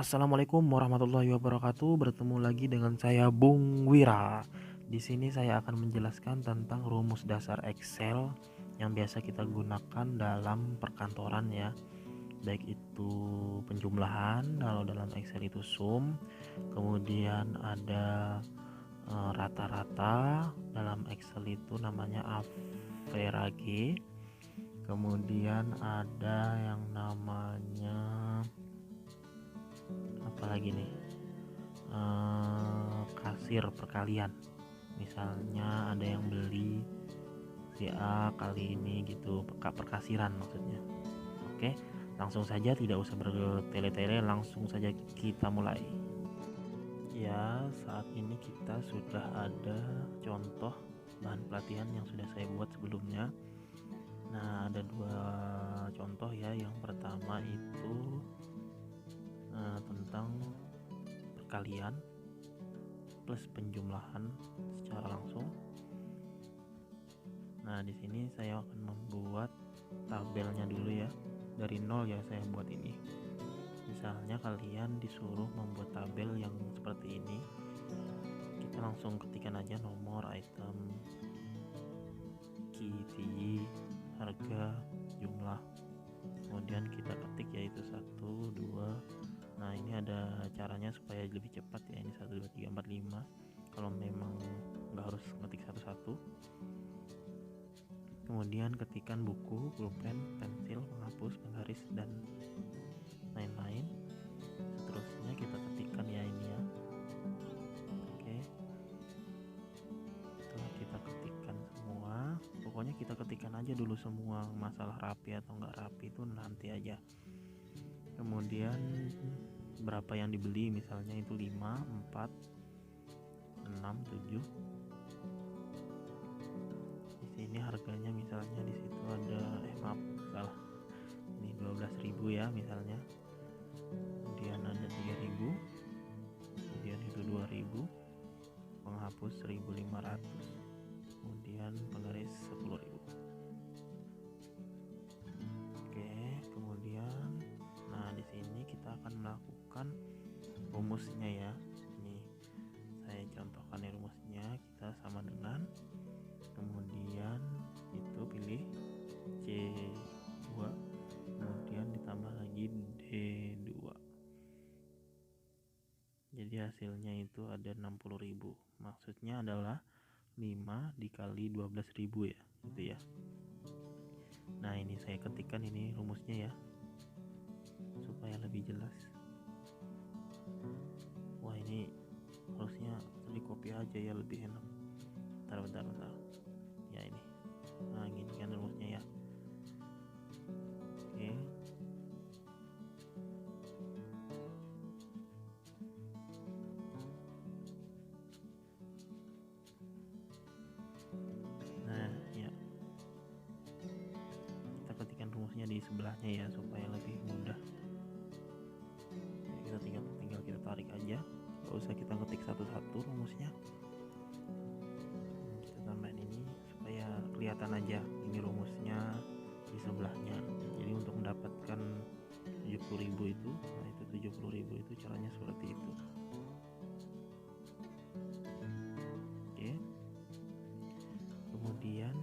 Assalamualaikum warahmatullahi wabarakatuh. Bertemu lagi dengan saya Bung Wira. Di sini saya akan menjelaskan tentang rumus dasar Excel yang biasa kita gunakan dalam perkantoran ya. Baik itu penjumlahan, kalau dalam Excel itu sum, kemudian ada rata-rata, dalam Excel itu namanya average. Kemudian ada yang namanya apalagi nih, kasir perkalian. Misalnya ada yang beli si A kali ini gitu, perkasiran maksudnya. Oke, langsung saja, tidak usah bertele-tele, langsung saja kita mulai. Ya, saat ini kita sudah ada contoh bahan pelatihan yang sudah saya buat sebelumnya. Nah, ada dua contoh ya. Yang pertama itu tentang perkalian plus penjumlahan secara langsung. Nah, di sini saya akan membuat tabelnya dulu ya. Dari nol ya saya buat ini. Misalnya kalian disuruh membuat tabel yang seperti ini, kita langsung ketikkan aja nomor, item, key, harga, jumlah. Kemudian kita ketik yaitu 1, 2. Nah, ini ada caranya supaya lebih cepat ya. Ini 1, 2, 3, 4, 5. Kalau memang nggak harus ngetik satu-satu. Kemudian ketikkan buku, pulpen, pensil, penghapus, penggaris, dan lain-lain. Seterusnya kita ketikkan ya ini ya. Oke. Setelah kita ketikkan semua, pokoknya kita ketikkan aja dulu semua. Masalah rapi atau nggak rapi itu nanti aja. Kemudian berapa yang dibeli, misalnya itu 5, 4, 6, 7. Di sini harganya misalnya di situ ada maaf salah. Ini 12.000 ya misalnya. Kemudian ada 3.000. Kemudian itu 2.000. Penghapus 1.500. Kemudian penggaris 10.000. Oke, kemudian nah di sini kita akan melakukan rumusnya ya. Ini saya contohkan ya rumusnya. Kita sama dengan, kemudian itu pilih C2, kemudian ditambah lagi D2. Jadi hasilnya itu ada 60.000. Maksudnya adalah 5 dikali 12.000 ya, gitu ya. Nah, ini saya ketikkan ini rumusnya ya, supaya lebih jelas. Wah, ini harusnya di copy aja ya, lebih enak. Bentar. Ya ini. Nah, gini kan rumusnya ya. Oke. Nah, ya. Kita ketikkan rumusnya di sebelahnya ya supaya lebih mudah. Kita tinggal kita tarik aja. Gak usah kita ketik satu-satu rumusnya. Kita tambahin ini supaya kelihatan aja ini rumusnya di sebelahnya. Jadi untuk mendapatkan 70.000 itu, nah itu 70.000 itu caranya seperti itu. Oke. Kemudian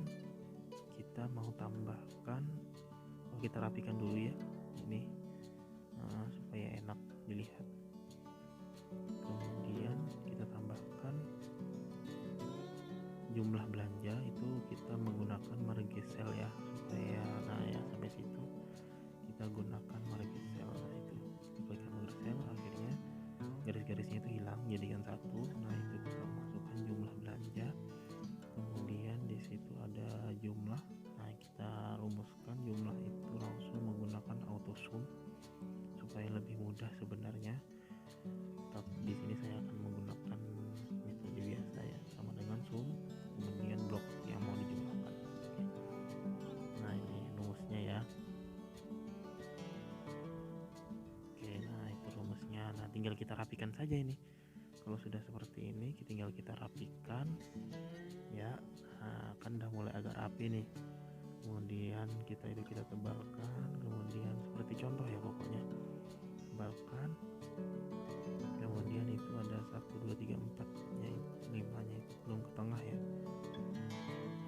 kita mau tambahkan, kita rapikan dulu ya ini, supaya enak dilihat. Kemudian kita tambahkan jumlah belanja, itu kita menggunakan marge cell ya, supaya nah ya sampai situ kita gunakan marge cell. Nah itu kita klik marge cell, akhirnya garis-garisnya itu hilang jadikan satu. Nah itu kita masukkan jumlah belanja, kemudian di situ ada jumlah. Nah kita rumuskan jumlah itu langsung menggunakan auto sum supaya lebih mudah sebenarnya. Tapi di sini saya akan menggunakan metode biasa ya, sama dengan sum kemudian blok yang mau dijumlahkan. Nah ini rumusnya ya. Oke, nah itu rumusnya. Nah tinggal kita rapikan saja ini. Kalau sudah seperti ini tinggal kita rapikan ya. Nah kan udah mulai agak rapi nih. Kemudian kita tebalkan, kemudian seperti contoh ya pokoknya. tebalkan. Kemudian itu ada 1 2 3 4 nya, 5 nya itu belum ke tengah ya,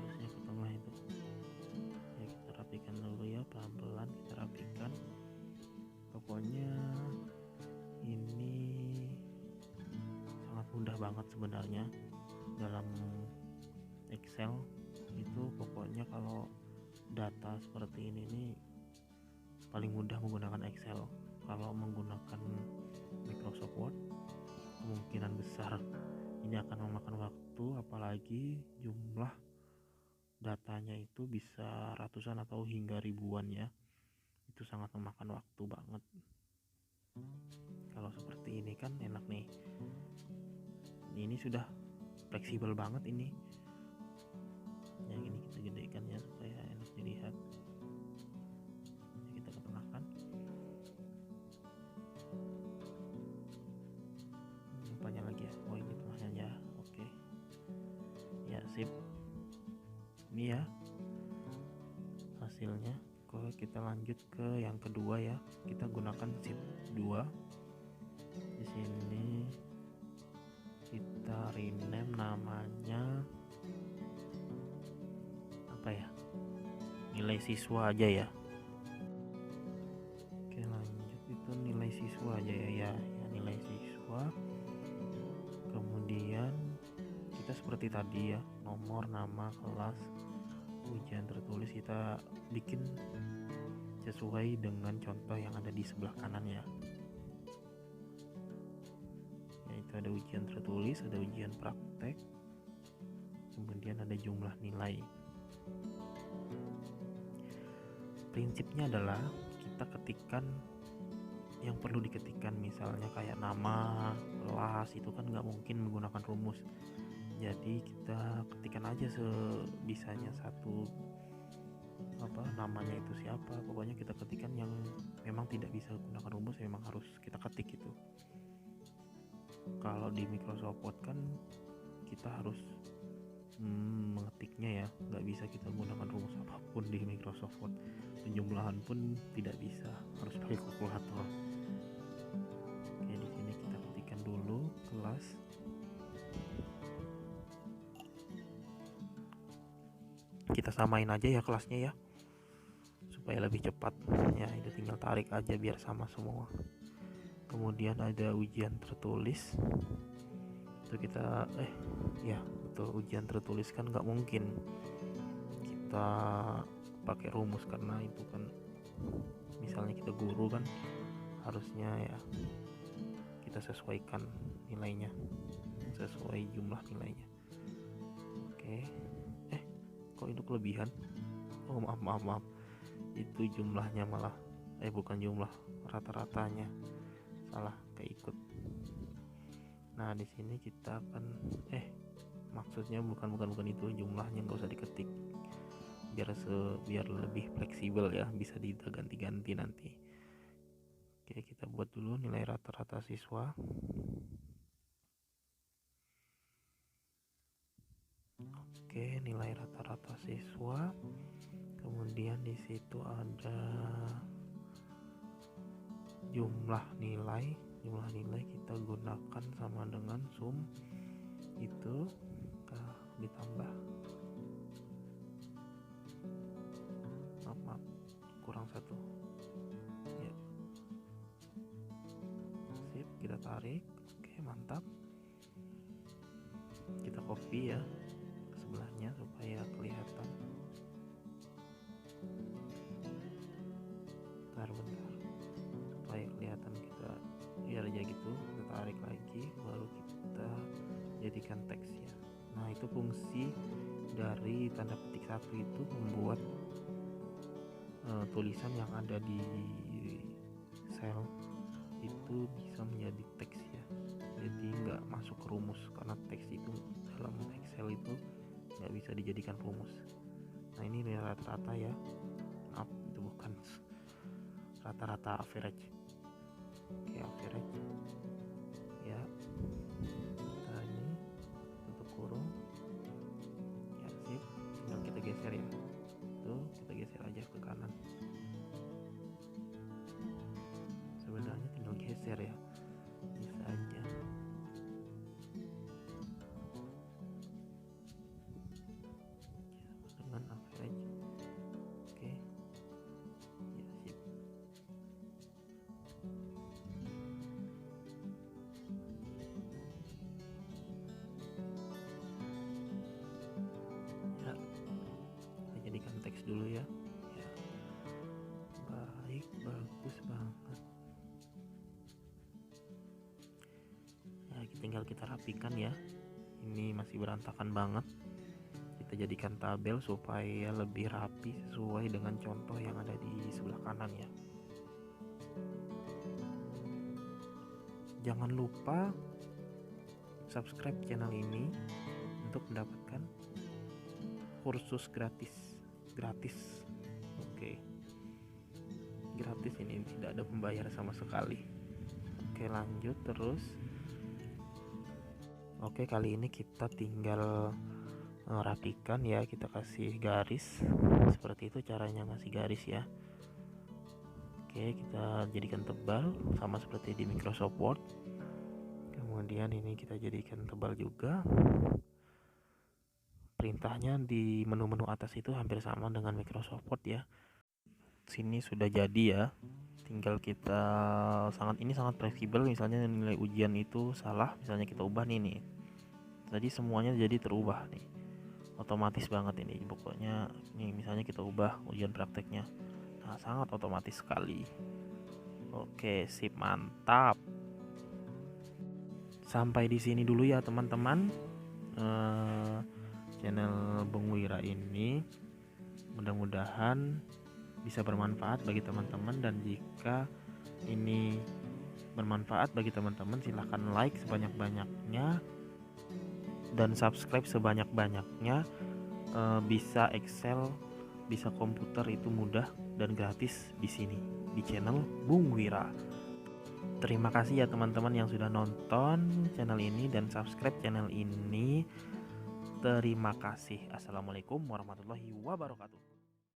harusnya ke tengah itu ya. Kita rapikan dulu ya, pelan-pelan kita rapikan. Pokoknya ini sangat mudah banget sebenarnya dalam Excel itu. Pokoknya kalau data seperti ini nih paling mudah menggunakan Excel. Kalau menggunakan Microsoft Word kemungkinan besar ini akan memakan waktu, apalagi jumlah datanya itu bisa ratusan atau hingga ribuan ya. Itu sangat memakan waktu banget. Kalau seperti ini kan enak nih, ini sudah fleksibel banget ini. Yang ini kita gedekan ya supaya enak dilihat. Kita ketengahkan. Apanya lagi ya? Oh ini tengahnya ya. Oke. Ya sip. Ini ya hasilnya. Kalau kita lanjut ke yang kedua ya, kita gunakan sheet 2. Di sini kita rename namanya apa ya? Nilai siswa aja ya. Oke, lanjut itu nilai siswa aja ya, nilai siswa. Kemudian kita seperti tadi ya, nomor, nama, kelas, ujian tertulis kita bikin sesuai dengan contoh yang ada di sebelah kanan ya. Yaitu ada ujian tertulis, ada ujian praktek, kemudian ada jumlah nilai. Prinsipnya adalah kita ketikkan yang perlu diketikkan, misalnya kayak nama, kelas, itu kan nggak mungkin menggunakan rumus. Jadi kita ketikkan aja sebisanya satu namanya itu siapa, pokoknya kita ketikkan yang memang tidak bisa gunakan rumus, memang harus kita ketik itu. Kalau di Microsoft Word kan kita harus mengetiknya ya, nggak bisa kita gunakan rumus apapun di Microsoft Word. Penjumlahan pun tidak bisa, harus pakai kalkulator. Oke, di sini kita ketikkan dulu kelas. Kita samain aja ya kelasnya ya, supaya lebih cepat ya. Itu tinggal tarik aja biar sama semua. Kemudian ada ujian tertulis. Itu kita ya betul, ujian tertulis kan nggak mungkin kita pakai rumus, karena itu kan misalnya kita guru kan harusnya ya kita sesuaikan nilainya sesuai jumlah nilainya. Oke, kok itu kelebihan? Oh maaf, itu jumlahnya malah bukan jumlah, rata-ratanya salah, keikut. Nah di sini kita akan maksudnya bukan itu, jumlahnya nggak usah diketik biar lebih fleksibel ya, bisa diganti-ganti nanti. Oke, kita buat dulu nilai rata-rata siswa. Oke, nilai rata-rata siswa. Kemudian di situ ada jumlah nilai kita gunakan sama dengan sum itu ditambah maaf kurang satu ya. Sip, kita tarik. Oke, mantap. Kita copy ya ke sebelahnya supaya kelihatan. Bentar supaya kelihatan, kita biar aja gitu, kita tarik lagi baru kita jadikan teks ya. Nah itu fungsi dari tanda petik satu itu membuat tulisan yang ada di sel itu bisa menjadi teks ya, jadi nggak masuk ke rumus, karena teks itu dalam Excel itu nggak bisa dijadikan rumus. Nah ini nilai rata-rata ya, maaf itu bukan rata-rata, average. Oke, average ya. Kita ini tutup kurung ya, sip. Tinggal kita geser ya, tuh kita geser aja ke kanan. Sebenarnya tinggal dulu ya. Ya, baik, bagus banget. Ya, tinggal kita rapikan ya. Ini masih berantakan banget. Kita jadikan tabel supaya lebih rapi sesuai dengan contoh yang ada di sebelah kanan ya. Jangan lupa subscribe channel ini untuk mendapatkan kursus gratis. Oke, gratis, ini tidak ada pembayar sama sekali. Oke, lanjut terus. Oke, kali ini kita tinggal rapikan ya, kita kasih garis seperti itu caranya ngasih garis ya. Oke, kita jadikan tebal sama seperti di Microsoft Word. Kemudian ini kita jadikan tebal juga. Perintahnya di menu-menu atas itu hampir sama dengan Microsoft Word ya. Sini sudah jadi ya. Tinggal kita sangat fleksibel. Misalnya nilai ujian itu salah, misalnya kita ubah nih. Tadi semuanya jadi terubah nih. Otomatis banget ini. Pokoknya nih misalnya kita ubah ujian prakteknya. Nah, sangat otomatis sekali. Oke, sip, mantap. Sampai di sini dulu ya teman-teman. Channel Bung Wira ini mudah-mudahan bisa bermanfaat bagi teman-teman, dan jika ini bermanfaat bagi teman-teman silahkan like sebanyak-banyaknya dan subscribe sebanyak-banyaknya. Bisa Excel, bisa komputer, itu mudah dan gratis di sini di channel Bung Wira. Terima kasih ya teman-teman yang sudah nonton channel ini dan subscribe channel ini. Terima kasih. Assalamualaikum warahmatullahi wabarakatuh.